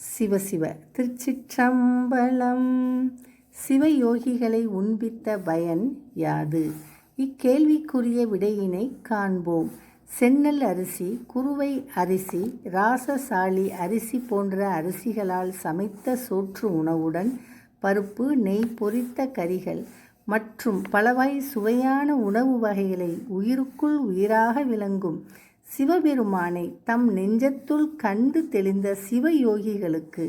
சிவசிவ திருச்சிற்றம்பலம். சிவயோகிகளை உண்பித்த பயன் யாது? இக்கேள்விக்குரிய விடையினை காண்போம். செந்நெல் அரிசி, குருவை அரிசி, ராசசாளி அரிசி போன்ற அரிசிகளால் சமைத்த சோற்று உணவுடன் பருப்பு, நெய் பொரித்த கறிகள் மற்றும் பலவகை சுவையான உணவு வகைகளை உயிருக்குள் உயிராக விளங்கும் சிவபெருமானை தம் நெஞ்சத்துள் கண்டு தெளிந்த சிவயோகிகளுக்கு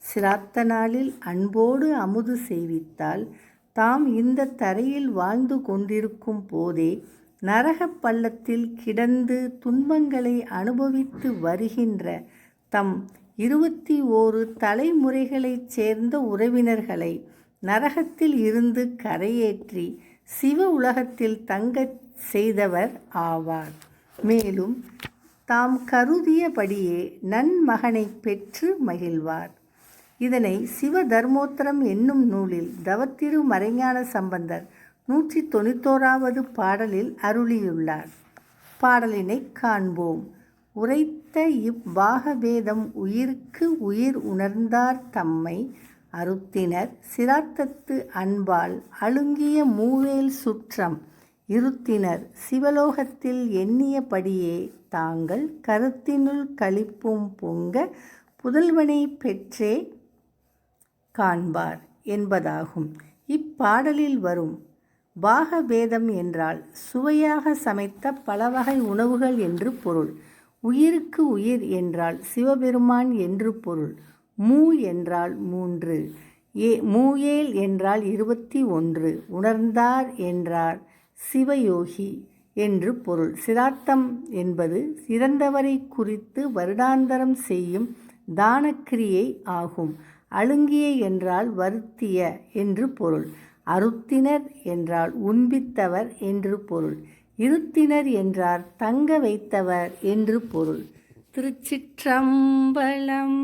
சிராத்த நாளில் அன்போடு அமுது செய்வித்தால் தாம் இந்த தரையில் வாழ்ந்து கொண்டிருக்கும் போதே நரகப் பள்ளத்தில் கிடந்து துன்பங்களை அனுபவித்து வருகின்ற தம் 21 தலைமுறைகளைச் சேர்ந்த உறவினர்களை நரகத்தில் இருந்து கரையேற்றி சிவ உலகத்தில் தங்கச் செய்தவர் ஆவார். மேலும் தாம் கருதியபடியே நன்மகனை பெற்று மகிழ்வார். இதனை சிவ தர்மோத்தரம் என்னும் நூலில் தவத்திரு மறைஞான சம்பந்தர் 191வது பாடலில் அருளியுள்ளார். பாடலினை காண்போம். உரைத்த இவ்வாகவேதம் உயிருக்கு உயிர் உணர்ந்தார் தம்மை அருத்தினர் சிராத்தத்து அன்பால் அழுங்கிய மூவேல் சுற்றம் இருத்தினர் சிவலோகத்தில் எண்ணியபடியே தாங்கள் கருத்தினுள் களிப்பும் பொங்க புதல்வனை பெற்றே காண்பார் என்பதாகும். இப்பாடலில் வரும் பாகபேதம் என்றால் சுவையாக சமைத்த பலவகை உணவுகள் என்று பொருள். உயிருக்கு உயிர் என்றால் சிவபெருமான் என்று பொருள். மூ என்றால் 3, மூயேல் என்றால் 21, உணர்ந்தார் என்றார் சிவயோகி என்று பொருள். சிராத்தம் என்பது இறந்தவரை குறித்து வருடாந்தரம் செய்யும் தானக்கிரியை ஆகும். அழுங்கிய என்றால் வருத்திய என்று பொருள். அருத்தினர் என்றால் உண்பித்தவர் என்று பொருள். இருத்தினர் என்றால் தங்க வைத்தவர் என்று பொருள். திருச்சிற்றம்பலம்.